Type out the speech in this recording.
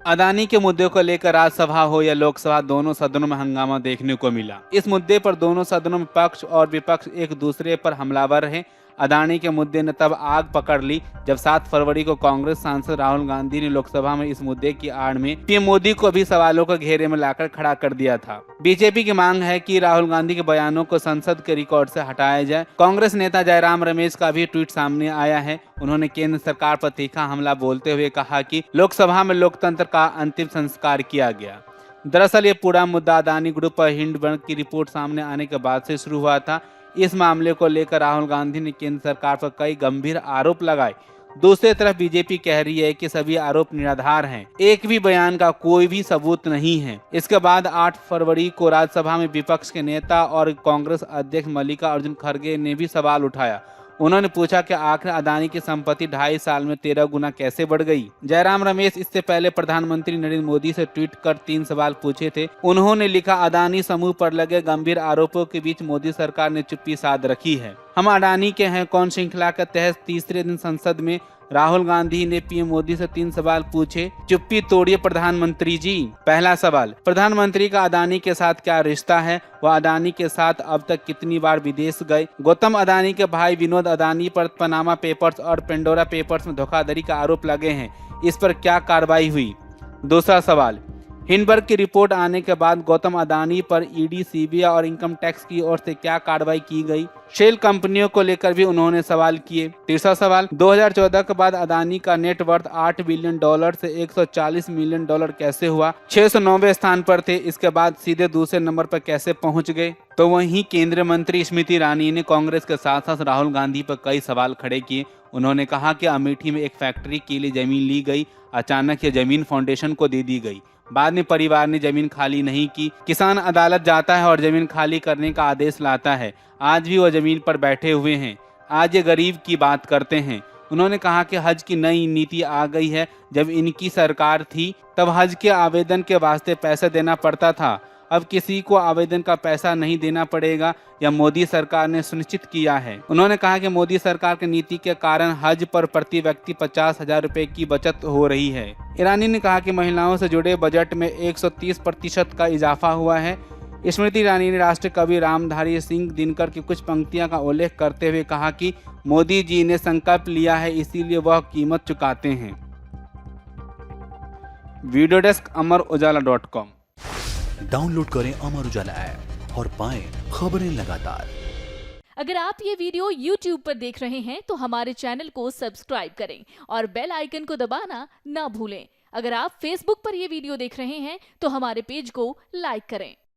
अदानी के मुद्दे को लेकर राज्यसभा हो या लोकसभा, दोनों सदनों में हंगामा देखने को मिला। इस मुद्दे पर दोनों सदनों में पक्ष और विपक्ष एक दूसरे पर हमलावर रहे। अदानी के मुद्दे ने तब आग पकड़ ली जब 7 फरवरी को कांग्रेस सांसद राहुल गांधी ने लोकसभा में इस मुद्दे की आड़ में पीएम मोदी को भी सवालों के घेरे में लाकर खड़ा कर दिया था। बीजेपी की मांग है कि राहुल गांधी के बयानों को संसद के रिकॉर्ड से हटाया जाए। कांग्रेस नेता जयराम रमेश का भी ट्वीट सामने आया है। उन्होंने केंद्र सरकार पर तीखा हमला बोलते हुए कहा कि लोकसभा में लोकतंत्र का अंतिम संस्कार किया गया। दरअसल ये पूरा मुद्दा अदानी ग्रुप और हिंडनबर्ग की रिपोर्ट सामने आने के बाद से शुरू हुआ था। इस मामले को लेकर राहुल गांधी ने केंद्र सरकार पर कई गंभीर आरोप लगाए। दूसरी तरफ बीजेपी कह रही है कि सभी आरोप निराधार हैं, एक भी बयान का कोई भी सबूत नहीं है। इसके बाद 8 फरवरी को राज्यसभा में विपक्ष के नेता और कांग्रेस अध्यक्ष मल्लिकार्जुन खड़गे ने भी सवाल उठाया। उन्होंने पूछा कि आखिर अदानी की संपत्ति 2.5 साल में 13 गुना कैसे बढ़ गई। जयराम रमेश इससे पहले प्रधानमंत्री नरेंद्र मोदी से ट्वीट कर 3 सवाल पूछे थे। उन्होंने लिखा, अदानी समूह पर लगे गंभीर आरोपों के बीच मोदी सरकार ने चुप्पी साध रखी है। हम अडानी के हैं कौन श्रृंखला के तहत तीसरे दिन संसद में राहुल गांधी ने पीएम मोदी से 3 सवाल पूछे। चुप्पी तोड़िए प्रधानमंत्री जी। पहला सवाल, प्रधानमंत्री का अदानी के साथ क्या रिश्ता है? वह अदानी के साथ अब तक कितनी बार विदेश गए? गौतम अदानी के भाई विनोद अदानी पर पनामा पेपर्स और पेंडोरा पेपर्स में धोखाधड़ी का आरोप लगे हैं, इस पर क्या कार्रवाई हुई? दूसरा सवाल, हिंडनबर्ग की रिपोर्ट आने के बाद गौतम अदानी पर ईडी, सीबीआई और इनकम टैक्स की ओर से क्या कार्रवाई की गई? शेल कंपनियों को लेकर भी उन्होंने सवाल किए। तीसरा सवाल, 2014 के बाद अदानी का नेटवर्थ $8 बिलियन से $140 मिलियन कैसे हुआ? 609वें स्थान पर थे, इसके बाद सीधे दूसरे नंबर पर कैसे पहुंच गए? तो वहीं केंद्रीय मंत्री स्मृति ईरानी ने कांग्रेस के साथ साथ राहुल गांधी पर कई सवाल खड़े किए। उन्होंने कहा कि अमेठी में एक फैक्ट्री के लिए जमीन ली गई, अचानक यह जमीन फाउंडेशन को दे दी गई, बाद में परिवार ने जमीन खाली नहीं की। किसान अदालत जाता है और जमीन खाली करने का आदेश लाता है, आज भी वह जमीन पर बैठे हुए हैं। आज ये गरीब की बात करते हैं। उन्होंने कहा कि हज की नई नीति आ गई है, जब इनकी सरकार थी तब हज के आवेदन के वास्ते पैसे देना पड़ता था, अब किसी को आवेदन का पैसा नहीं देना पड़ेगा, यह मोदी सरकार ने सुनिश्चित किया है। उन्होंने कहा कि मोदी सरकार की नीति के कारण हज पर प्रति व्यक्ति 50,000 रुपए की बचत हो रही है। ईरानी ने कहा कि महिलाओं से जुड़े बजट में 130% का इजाफा हुआ है। स्मृति ईरानी ने राष्ट्रीय कवि रामधारी सिंह दिनकर की कुछ पंक्तियां का उल्लेख करते हुए कहा कि मोदी जी ने संकल्प लिया है, इसीलिए वह कीमत चुकाते हैं। Video desk अमरउजाला.com। डाउनलोड करें अमर उजाला ऐप और पाएं खबरें लगातार। अगर आप ये वीडियो YouTube पर देख रहे हैं तो हमारे चैनल को सब्सक्राइब करें और बेल आइकन को दबाना ना भूलें। अगर आप Facebook पर ये वीडियो देख रहे हैं तो हमारे पेज को लाइक करें।